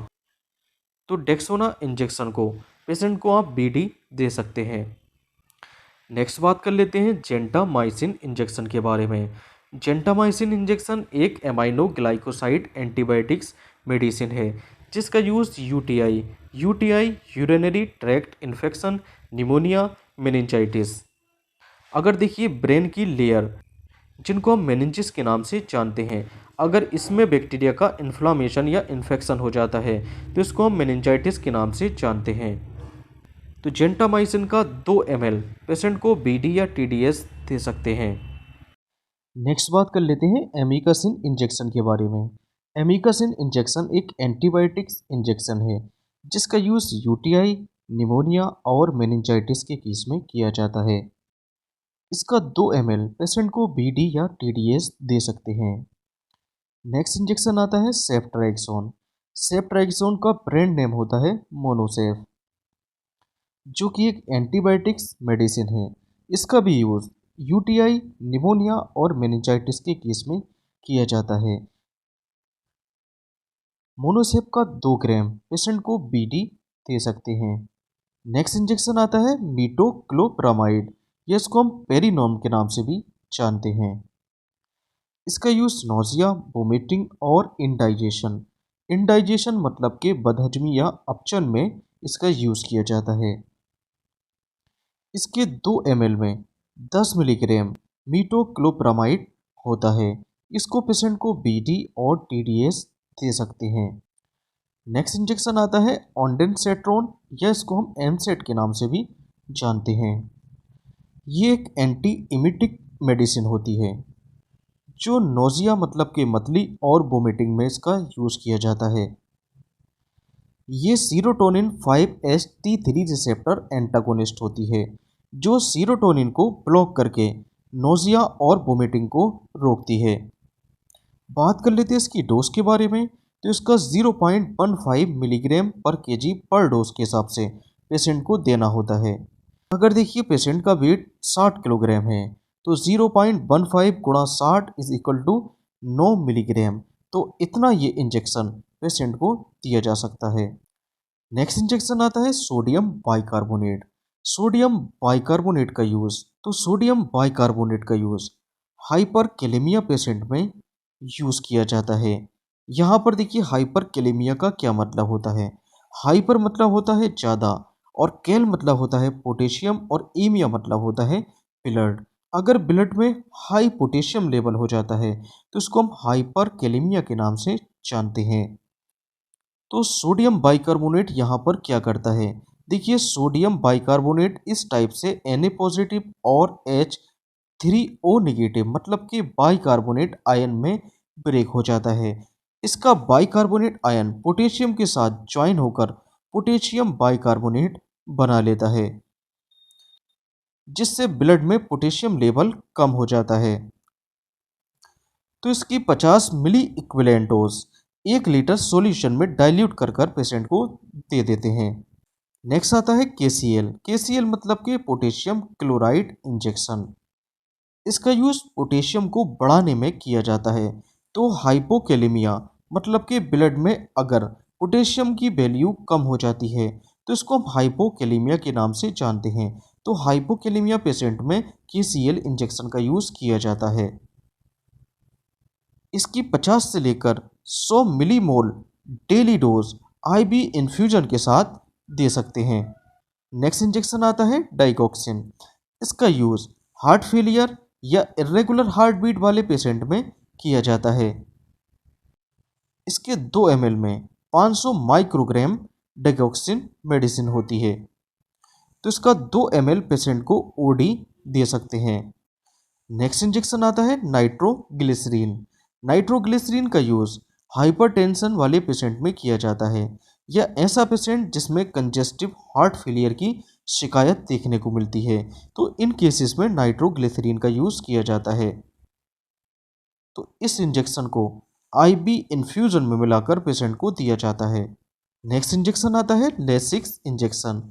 तो डेक्सोना इंजेक्शन को पेशेंट को आप बीडी दे सकते हैं। नेक्स्ट बात कर लेते हैं जेंटामाइसिन इंजेक्शन के बारे में। जेंटामाइसिन इंजेक्शन एक एमाइनो ग्लाइकोसाइड एंटीबायोटिक्स मेडिसिन है, जिसका use UTI urinary tract infection, pneumonia, meningitis. अगर देखिए ब्रेन की लेयर जिनको हम मेनिंजिस के नाम से जानते हैं, अगर इसमें बैक्टीरिया का इन्फ्लामेशन या इन्फेक्शन हो जाता है तो इसको हम मेनिंजाइटिस के नाम से जानते हैं। तो जेंटामाइसिन का 2 ml पेशेंट को बीडी या टीडीएस दे सकते हैं। नेक्स्ट बात कर लेते हैं एमिकासिन इंजेक्शन के बारे में। एमिकासिन इंजेक्शन एक एंटीबायोटिक्स इंजेक्शन है, जिसका यूज़ यूटीआई, निमोनिया और मेनिंजाइटिस के केस में किया जाता है। इसका 2 ml पेशेंट को बीडी या टीडीएस दे सकते हैं। नेक्स्ट इंजेक्शन आता है सेफ्ट्राइक्सोन। सेफ्ट्राइक्सोन का ब्रांड नेम होता है मोनोसेफ, जो कि एक एंटीबायोटिक्स मेडिसिन है। इसका भी यूज़ यूटीआई, निमोनिया और मेनिंजाइटिस के केस में किया जाता है। मोनोसेफ का 2 ग्राम पेशेंट को बीडी दे सकते हैं। नेक्स्ट इंजेक्शन आता है मीटोक्लोप्रामाइड, या इसको हम पेरिनोम के नाम से भी जानते हैं। इसका यूज़ नोजिया, वोमिटिंग और इंडाइजेशन मतलब कि बदहजमी या अपचन में इसका यूज़ किया जाता है। इसके 2 ml में 10 मिलीग्राम मीटोक्लोप्रामाइड होता है। इसको पेशेंट को बीडी और टीडीएस दे सकते हैं। नेक्स्ट इंजेक्शन आता है ऑन्डेनसेट्रोन, या इसको हम एमसेट के नाम से भी जानते हैं। ये एक एंटी इमिटिक मेडिसिन होती है, जो नोजिया मतलब कि मतली और वोमिटिंग में इसका यूज़ किया जाता है। ये सीरोटोनिन 5-HT3 रिसेप्टर एंटागोनिस्ट होती है, जो सीरोटोनिन को ब्लॉक करके नोजिया और वोमिटिंग को रोकती है। बात कर लेते हैं इसकी डोज के बारे में। तो इसका 0.15 मिलीग्राम पर केजी पर डोज के हिसाब से पेशेंट को देना होता है। अगर देखिए पेशेंट का वेट 60 किलोग्राम है तो 0.15 गुणा 60 इज इक्वल टू 9 मिलीग्राम। तो इतना ये इंजेक्शन पेशेंट को दिया जा सकता है। नेक्स्ट इंजेक्शन आता है सोडियम बाइकार्बोनेट। सोडियम बाइकार्बोनेट का यूज़, तो सोडियम बाइकार्बोनेट का यूज़ हाइपरकेलेमिया पेशेंट में यूज़ किया जाता है। यहाँ पर देखिए हाइपरकेलेमिया का क्या मतलब होता है। हाइपर मतलब होता है ज़्यादा, और कैल मतलब होता है पोटेशियम, और एमिया मतलब होता है ब्लड। अगर ब्लड में हाई पोटेशियम लेवल हो जाता है तो इसको हम हाइपरकेलेमिया के नाम से जानते हैं। तो सोडियम बाइकार्बोनेट यहाँ पर क्या करता है, देखिए सोडियम बाइकार्बोनेट इस टाइप से Na पॉजिटिव और H3O नेगेटिव मतलब कि बाइकार्बोनेट आयन में ब्रेक हो जाता है। इसका बाइकार्बोनेट आयन पोटेशियम के साथ ज्वाइन होकर पोटेशियम बाइकार्बोनेट बना लेता है, जिससे ब्लड में पोटेशियम लेवल कम हो जाता है। तो इसकी 50 मिली इक्विवेलेंट डोज 1 लीटर सॉल्यूशन में डाइल्यूट कर कर पेशेंट को दे देते हैं। नेक्स्ट आता है KCl। KCl मतलब कि पोटेशियम क्लोराइड इंजेक्शन। इसका यूज़ पोटेशियम को बढ़ाने में किया जाता है। तो हाइपोकेलेमिया मतलब कि ब्लड में अगर पोटेशियम की वैल्यू कम हो जाती है तो इसको हम हाइपोकेलेमिया के नाम से जानते हैं। तो हाइपोकेलेमिया पेशेंट में KCl इंजेक्शन का यूज़ किया जाता है। इसकी 50 से लेकर 100 millimole daily dose IV infusion के साथ दे सकते हैं। नेक्स्ट इंजेक्शन आता है डाइगॉक्सिन। इसका यूज़ हार्ट फेलियर या इरेगुलर हार्ट बीट वाले पेशेंट में किया जाता है। इसके 2 ml में 500 माइक्रोग्राम डाइगॉक्सिन मेडिसिन होती है। तो इसका 2 ml पेशेंट को OD दे सकते हैं। नेक्स्ट इंजेक्शन आता है नाइट्रोग्लिसरीन। नाइट्रोग्लिसरीन का यूज़ हाइपरटेंशन वाले पेशेंट में किया जाता है, या ऐसा पेशेंट जिसमें कंजेस्टिव हार्ट फेलियर की शिकायत देखने को मिलती है, तो इन केसेस में नाइट्रोग्लिसरीन का यूज़ किया जाता है। तो इस इंजेक्शन को IV इन्फ्यूजन में मिलाकर पेशेंट को दिया जाता है। नेक्स्ट इंजेक्शन आता है लेसिक्स इंजेक्शन।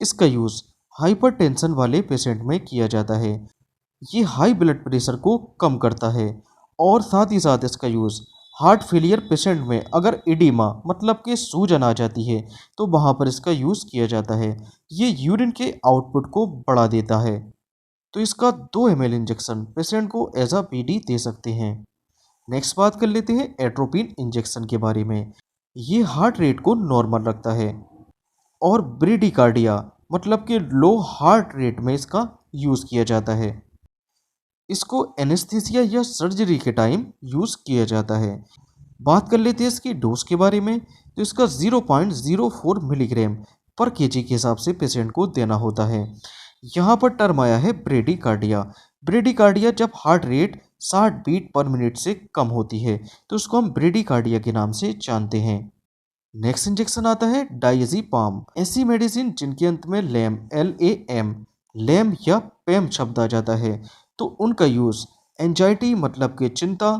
इसका यूज़ हाइपरटेंशन वाले पेशेंट में किया जाता है। ये हाई ब्लड प्रेशर को कम करता है, और साथ ही साथ इसका यूज़ हार्ट फेलियर पेशेंट में अगर एडिमा मतलब कि सूजन आ जाती है तो वहाँ पर इसका यूज़ किया जाता है। ये यूरिन के आउटपुट को बढ़ा देता है। तो इसका 2 ml इंजेक्शन पेशेंट को एज अ PD दे सकते हैं। नेक्स्ट बात कर लेते हैं एट्रोपिन इंजेक्शन के बारे में। ये हार्ट रेट को नॉर्मल रखता है, और ब्रेडिकार्डिया मतलब कि लो हार्ट रेट में इसका यूज़ किया जाता है। इसको एनेस्थीसिया या सर्जरी के टाइम यूज़ किया जाता है। बात कर लेते हैं इसकी डोज के बारे में। तो इसका 0.04 मिलीग्राम पर केजी के हिसाब से पेशेंट को देना होता है। यहाँ पर टर्म आया है ब्रेडिकार्डिया। ब्रेडिकार्डिया जब heart rate 60 beat per minute से कम होती है तो उसको हम ब्रेडिकार्डिया के नाम से जानते हैं। नेक्स्ट इंजेक्शन आता है डायजेपाम। ऐसी मेडिसिन जिनके अंत में लैम LAM लैम या पैम शब्द आ जाता है, तो उनका यूज़ एंजाइटी मतलब कि चिंता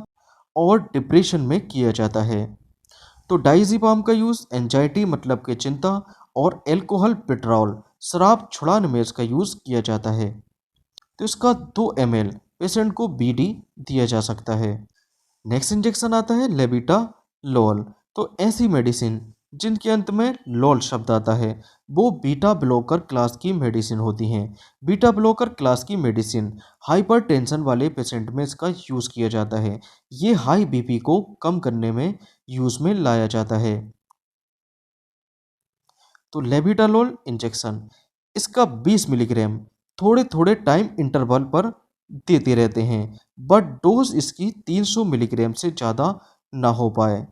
और डिप्रेशन में किया जाता है। तो डायजेपाम का यूज़ एंजाइटी मतलब कि चिंता और एल्कोहल विड्रॉल शराब छुड़ाने में इसका यूज़ किया जाता है। तो इसका 2 ml पेशेंट को BD दिया जा सकता है। नेक्स्ट इंजेक्शन आता है लेबिटा लोल। तो ऐसी मेडिसिन जिनके अंत में लोल शब्द आता है वो बीटा ब्लॉकर क्लास की मेडिसिन होती हैं। बीटा ब्लॉकर क्लास की मेडिसिन हाइपरटेंशन वाले पेशेंट में इसका यूज़ किया जाता है। ये हाई BP को कम करने में यूज़ में लाया जाता है। तो लेबिटालोल इंजेक्शन, इसका 20 मिलीग्राम थोड़े थोड़े टाइम इंटरवल पर देते रहते हैं, बट डोज इसकी 300 मिलीग्राम से ज़्यादा ना हो पाए।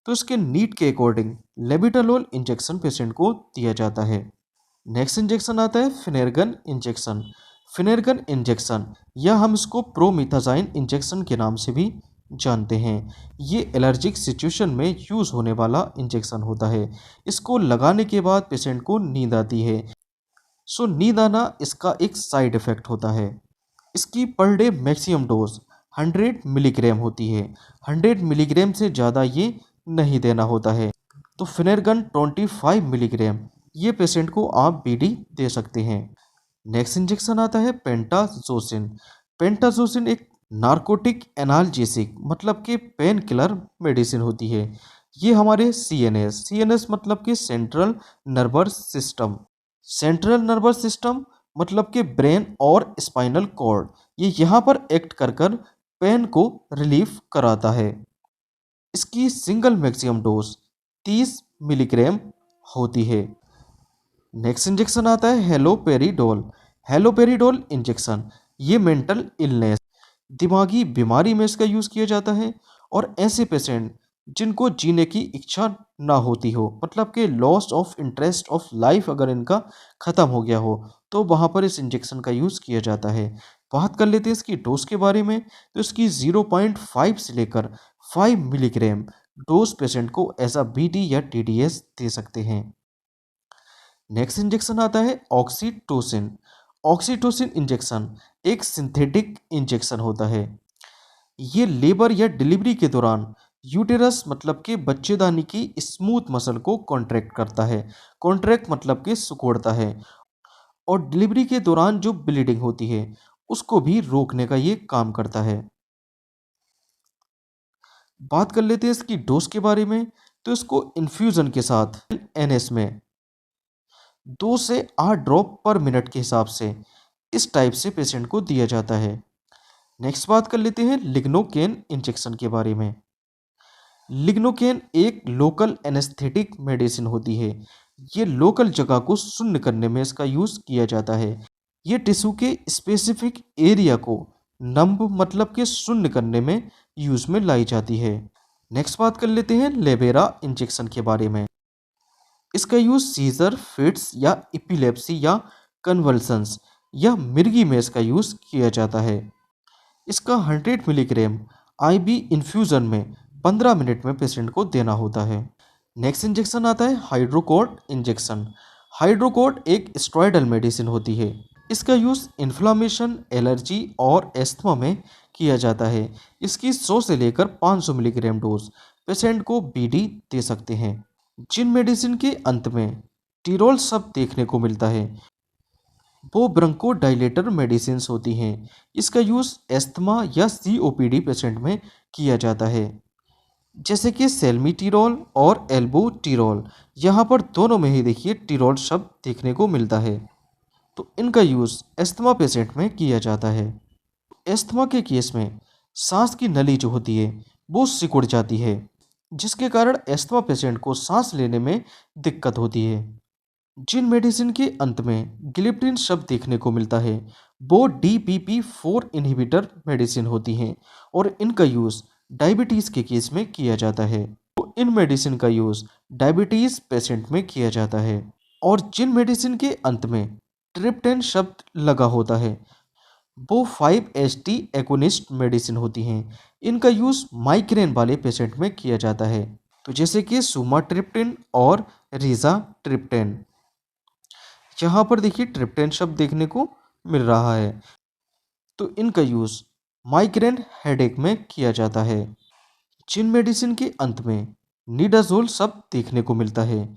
तो इसके नीड के अकॉर्डिंग लेबिटालोल इंजेक्शन पेशेंट को दिया जाता है। नेक्स्ट इंजेक्शन आता है फिनेरगन इंजेक्शन। फिनेरगन इंजेक्शन या हम इसको प्रोमिथाजाइन इंजेक्शन के नाम से भी जानते हैं। ये एलर्जिक सिचुएशन में यूज़ होने वाला इंजेक्शन होता है। इसको लगाने के बाद पेशेंट को नींद आती है। सो नींद आना इसका एक साइड इफ़ेक्ट होता है। इसकी per day maximum dose 100 milligram होती है। 100 मिलीग्राम से ज़्यादा ये नहीं देना होता है। तो फिनेरगन 25 मिलीग्राम ये पेशेंट को आप BD दे सकते हैं। नेक्स्ट इंजेक्शन आता है पेंटाजोसिन। पेंटाजोसिन एक नार्कोटिक एनाल्जेसिक मतलब कि पेन किलर मेडिसिन होती है। ये हमारे सीएनएस मतलब कि central nervous system, central nervous system मतलब कि ब्रेन और स्पाइनल कॉर्ड, ये यहाँ पर एक्ट कर कर पेन को रिलीफ कराता है। इसकी सिंगल मैक्सिमम डोज 30 मिलीग्राम होती है। नेक्स्ट इंजेक्शन आता है हेलोपेरिडोल। हेलोपेरिडोल इंजेक्शन ये मेंटल इलनेस, दिमागी बीमारी में इसका यूज़ किया जाता है। और ऐसे पेशेंट जिनको जीने की इच्छा ना होती हो, मतलब कि loss of interest of life अगर इनका ख़त्म हो गया हो, तो वहाँ पर इस इंजेक्शन का यूज़ किया जाता है। बात कर लेते हैं इसकी डोज के बारे में। तो इसकी 0.5 से लेकर 5 मिलीग्राम डोज पेशेंट को एज अ बीडी या टीडीएस दे सकते हैं। नेक्स्ट इंजेक्शन आता है ऑक्सीटोसिन। ऑक्सीटोसिन इंजेक्शन एक सिंथेटिक इंजेक्शन होता है। ये लेबर या डिलीवरी के दौरान यूटेरस मतलब कि बच्चेदानी की स्मूथ मसल को कॉन्ट्रैक्ट करता है। कॉन्ट्रैक्ट मतलब कि सिकुड़ता है। और डिलीवरी के दौरान जो ब्लीडिंग होती है उसको भी रोकने का ये काम करता है। बात कर लेते हैं इसकी डोज के बारे में। तो इसको इन्फ्यूज़न के साथ एनएस में 2 से 8 ड्रॉप पर मिनट के हिसाब से इस टाइप से पेशेंट को दिया जाता है। नेक्स्ट बात कर लेते हैं लिग्नोकेन इंजेक्शन के बारे में। लिग्नोकेन एक लोकल एनेस्थेटिक मेडिसिन होती है। ये लोकल जगह को शून्य करने में इसका यूज़ किया जाता है। ये टिश्यू के स्पेसिफिक एरिया को नंब मतलब के शून्य करने में यूज़ में लाई जाती है। नेक्स्ट बात कर लेते हैं लेबेरा इंजेक्शन के बारे में। इसका यूज़ सीजर, फिट्स या एपिलेप्सी या कन्वल्सन्स या मिर्गी में इसका यूज़ किया जाता है। इसका 100 मिलीग्राम आईवी इन्फ्यूज़न में 15 मिनट में पेशेंट को देना होता है। नेक्स्ट इंजेक्शन आता है हाइड्रोकोर्ट इंजेक्शन। हाइड्रोकोर्ट एक स्टेरॉयडल मेडिसिन होती है। इसका यूज़ इन्फ्लामेशन, एलर्जी और एस्थमा में किया जाता है। इसकी 100 से लेकर 500 मिलीग्राम डोज पेशेंट को बीडी दे सकते हैं। जिन मेडिसिन के अंत में टिरोल शब्द देखने को मिलता है वो ब्रोंकोडायलेटर मेडिसिन्स होती हैं। इसका यूज़ एस्थमा या सीओपीडी पेशेंट में किया जाता है, जैसे कि सेल्मीटिरोल और एल्बुटिरोल। यहाँ पर दोनों में ही देखिए टिरोल शब्द देखने को मिलता है। तो इनका यूज़ एस्थमा पेशेंट में किया जाता है। एस्थमा के केस में सांस की नली जो होती है वो सिकुड़ जाती है, जिसके कारण एस्थमा पेशेंट को सांस लेने में दिक्कत होती है। जिन मेडिसिन के अंत में गिलिप्टिन शब्द देखने को मिलता है वो DPP-4 इनहिबिटर मेडिसिन होती हैं और इनका यूज़ डायबिटीज़ के केस में किया जाता है। तो इन मेडिसिन का यूज़ डायबिटीज़ पेशेंट में किया जाता है। और जिन मेडिसिन के अंत में ट्रिप्टेन शब्द लगा होता है वो 5-HT एगोनिस्ट मेडिसिन होती हैं। इनका यूज़ माइग्रेन वाले पेशेंट में किया जाता है, तो जैसे कि सुमाट्रिप्टेन और रिजाट्रिप्टेन। यहाँ पर देखिए ट्रिप्टेन शब्द देखने को मिल रहा है, तो इनका यूज़ माइग्रेन हेडेक में किया जाता है। जिन मेडिसिन के अंत में निडाजोल शब्द देखने को मिलता है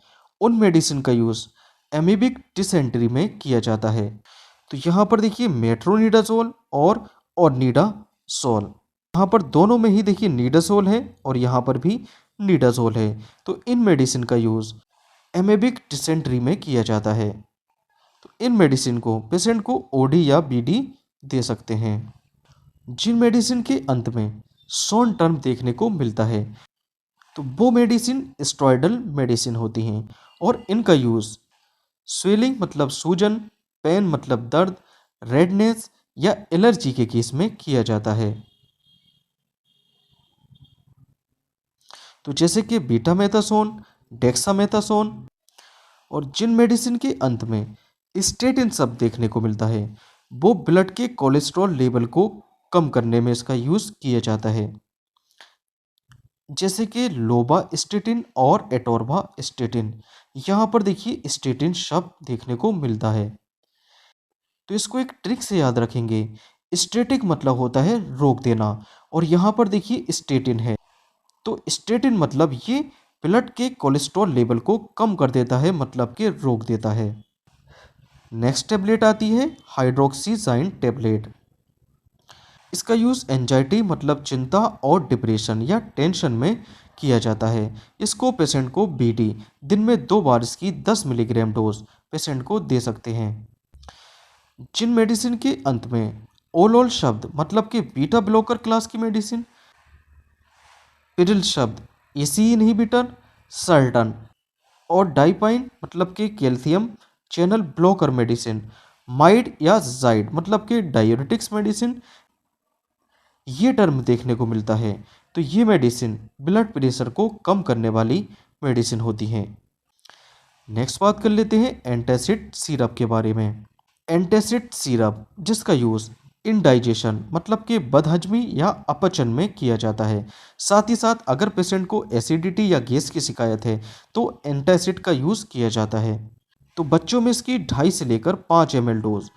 उन मेडिसिन का यूज़ एमीबिक डिसेंट्री में किया जाता है। तो यहाँ पर देखिए मेट्रोनिडाजोल और निडासोल, यहाँ पर दोनों में ही देखिए निडाजोल है और यहाँ पर भी निडाजोल है। तो इन मेडिसिन का यूज़ एमेबिक डिसेंट्री में किया जाता है। तो इन मेडिसिन को पेशेंट को ओडी या बीडी दे सकते हैं। जिन मेडिसिन के अंत में सॉन टर्म देखने को मिलता है तो वो मेडिसिन स्टेरॉयडल मेडिसिन होती हैं और इनका यूज़ स्वेलिंग मतलब सूजन, पेन मतलब दर्द, रेडनेस या एलर्जी के केस में किया जाता है। तो जैसे कि बीटामेथासोन, डेक्सामेथासोन। और जिन मेडिसिन के अंत में स्टेटिन शब्द देखने को मिलता है वो ब्लड के कोलेस्ट्रॉल लेवल को कम करने में इसका यूज़ किया जाता है, जैसे कि लोबास्टेटिन और एटोर्वास्टेटिन। यहाँ पर देखिए स्टेटिन शब्द देखने को मिलता है। तो इसको एक ट्रिक से याद रखेंगे। स्टेटिक मतलब होता है रोक देना और यहाँ पर देखिए स्टेटिन है, तो स्टेटिन मतलब ये ब्लड के कोलेस्ट्रॉल लेवल को कम कर देता है, मतलब कि रोक देता है। नेक्स्ट टेबलेट आती है हाइड्रोक्सीजाइन टेबलेट। इसका यूज़ एंजाइटी मतलब चिंता और डिप्रेशन या टेंशन में किया जाता है। इसको पेशेंट को बीडी दिन में 2 बार इसकी 10 मिलीग्राम डोज पेशेंट को दे सकते हैं। जिन मेडिसिन के अंत में ओलोल शब्द मतलब कि बीटा ब्लॉकर क्लास की मेडिसिन, पिरिल शब्द एसी इनहिबिटर, सर्टन और डाइपाइन मतलब कि calcium channel blocker medicine, might या जाइड मतलब कि डायूरेटिक्स मेडिसिन, ये टर्म देखने को मिलता है। तो ये मेडिसिन ब्लड प्रेशर को कम करने वाली मेडिसिन होती हैं। नेक्स्ट बात कर लेते हैं एंटासिड सिरप के बारे में। एंटासिड सिरप जिसका यूज़ इनडाइजेशन मतलब कि बदहजमी या अपचन में किया जाता है। साथ ही साथ अगर पेशेंट को एसिडिटी या गैस की शिकायत है तो एंटासिड का यूज़ किया जाता है। तो बच्चों में इसकी 2.5 से लेकर 5 ml डोज,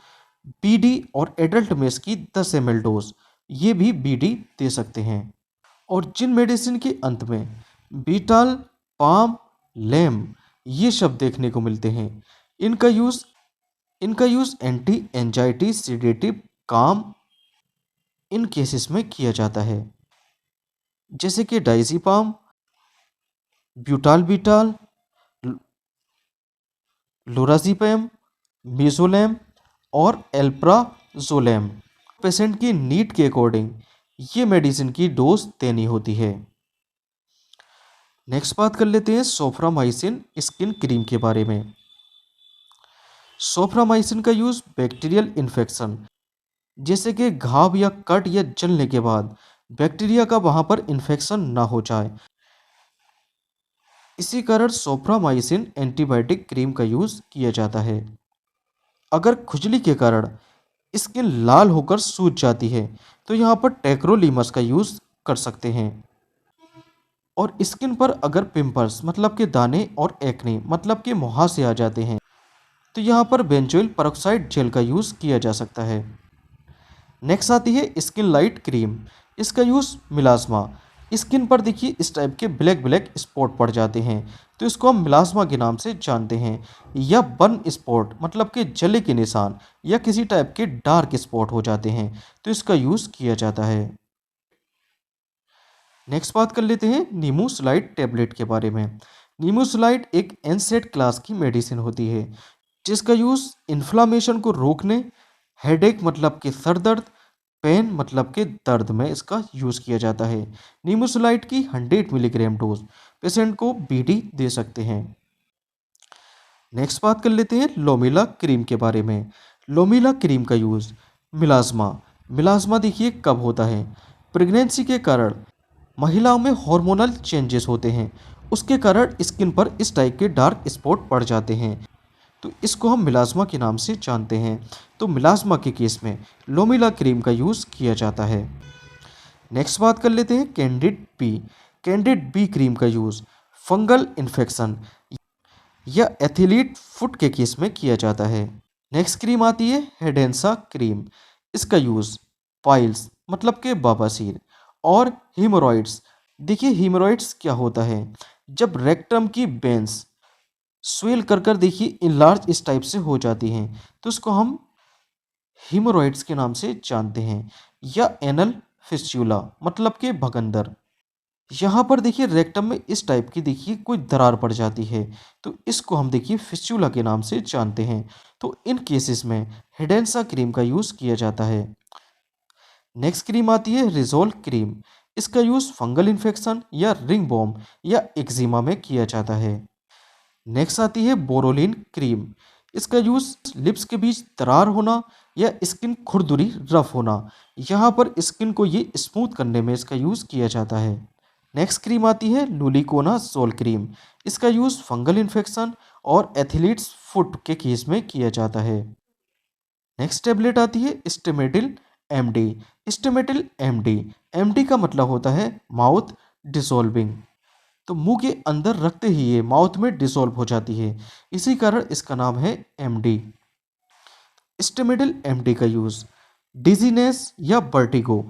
बीडी और एडल्ट में इसकी 10 ml डोज ये भी बीडी दे सकते हैं। और जिन मेडिसिन के अंत में बीटाल, पाम, लेम ये शब्द देखने को मिलते हैं, इनका यूज़ एंटी एंजाइटी सीडेटिव काम इन केसेस में किया जाता है, जैसे कि डाइजीपाम, ब्यूटाल, लोराजीपैम, मिजोलैम और एल्प्राजोलैम। पेशेंट की नीड के अकॉर्डिंग ये मेडिसिन की डोज देनी होती है। नेक्स्ट बात कर लेते हैं सोफ्रामाइसिन स्किन क्रीम के बारे में। सोफ्रामाइसिन का यूज़ बैक्टीरियल इन्फेक्शन जैसे कि घाव या कट या जलने के बाद बैक्टीरिया का वहाँ पर इन्फेक्शन ना हो जाए, इसी कारण सोफ्रामाइसिन एंटीबायोटिक क्रीम का यूज़ किया जाता है। अगर खुजली के कारण स्किन लाल होकर सूज जाती है तो यहाँ पर टेक्रोलीमस का यूज़ कर सकते हैं। और स्किन पर अगर पिंपल्स मतलब के दाने और एक्ने मतलब के मुहासे आ जाते हैं तो यहाँ पर बेंजोइल पेरोक्साइड जेल का यूज़ किया जा सकता है। नेक्स्ट आती है स्किन लाइट क्रीम। इसका यूज़ मिलाज्मा, स्किन पर देखिए इस टाइप के ब्लैक ब्लैक स्पॉट पड़ जाते हैं तो इसको हम मिलाज्मा के नाम से जानते हैं, या बर्न स्पॉट मतलब कि जले के निशान या किसी टाइप के डार्क स्पॉट हो जाते हैं तो इसका यूज़ किया जाता है। नेक्स्ट बात कर लेते हैं नीमूसलाइड टैबलेट के बारे में। नीमूसलाइड एक एनसेड क्लास की मेडिसिन होती है जिसका यूज़ इन्फ्लामेशन को रोकने, हेडेक मतलब कि सर दर्द, पेन मतलब के दर्द में इसका यूज़ किया जाता है। नीमूसलाइड की 100 मिलीग्राम डोज पेशेंट को बीडी दे सकते हैं। नेक्स्ट बात कर लेते हैं लोमिला क्रीम के बारे में। लोमिला क्रीम का यूज़ मिलाज्मा देखिए कब होता है, प्रेगनेंसी के कारण महिलाओं में हार्मोनल चेंजेस होते हैं, उसके कारण स्किन पर इस टाइप के डार्क स्पॉट पड़ जाते हैं तो इसको हम मिलाज्मा के नाम से जानते हैं। तो मिलाज्मा के केस में लोमिला क्रीम का यूज़ किया जाता है। नेक्स्ट बात कर लेते हैं कैंडिड बी क्रीम का यूज़ फंगल इन्फेक्शन या एथिलीट फुट के केस में किया जाता है। नेक्स्ट क्रीम आती है हेडेंसा क्रीम। इसका यूज़ पाइल्स मतलब के बवासीर और हीमोरॉइड्स, देखिए हीमोरॉइड्स क्या होता है, जब रेक्टम की वेंस स्वेल कर देखिए इनलार्ज इस टाइप से हो जाती हैं तो उसको हम हीमोरॉइड्स के नाम से जानते हैं, या एनल फिस्चुला मतलब के भगंदर। यहाँ पर देखिए रेक्टम में इस टाइप की देखिए कोई दरार पड़ जाती है तो इसको हम देखिए फिस्चुला के नाम से जानते हैं। तो इन केसेस में हिडेंसा क्रीम का यूज़ किया जाता है। नेक्स्ट क्रीम आती है रिजोल क्रीम। इसका यूज़ फंगल इन्फेक्शन या रिंग बॉम या एक्जिमा में किया जाता है। नेक्स्ट आती है बोरोलिन क्रीम। इसका यूज़ लिप्स के बीच दरार होना या स्किन खुरदुरी रफ होना, यहाँ पर स्किन को ये स्मूथ करने में इसका यूज़ किया जाता है। नेक्स्ट क्रीम आती है लुलिकोना सोल क्रीम। इसका यूज़ फंगल इन्फेक्शन और एथलीट्स फुट के केस में किया जाता है। नेक्स्ट टेबलेट आती है Stemetil MD. Stemetil MD, MD का मतलब होता है माउथ डिसॉल्विंग, तो मुंह के अंदर रखते ही ये माउथ में डिसॉल्व हो जाती है, इसी कारण इसका नाम है एमडी। स्टेमेटिल एमडी का यूज़ डिजीनेस या वर्टिगो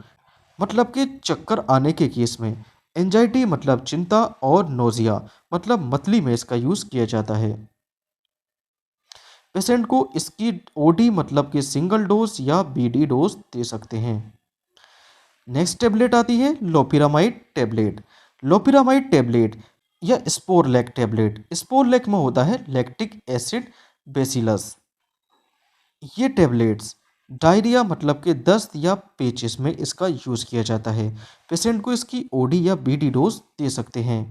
मतलब कि चक्कर आने के केस में, एंजाइटी मतलब चिंता और नोजिया मतलब मतली में इसका यूज़ किया जाता है। पेशेंट को इसकी ओडी मतलब कि सिंगल डोज या बीडी डोज दे सकते हैं। नेक्स्ट टेबलेट आती है लोपिरामाइड टेबलेट। लोपिरामाइड टेबलेट या स्पोरलैक टेबलेट, स्पोरलैक में होता है लैक्टिक एसिड बेसिलस। ये टेबलेट्स डायरिया मतलब कि दस्त या पेचिश में इसका यूज़ किया जाता है। पेशेंट को इसकी ओडी या बीडी डोज दे सकते हैं।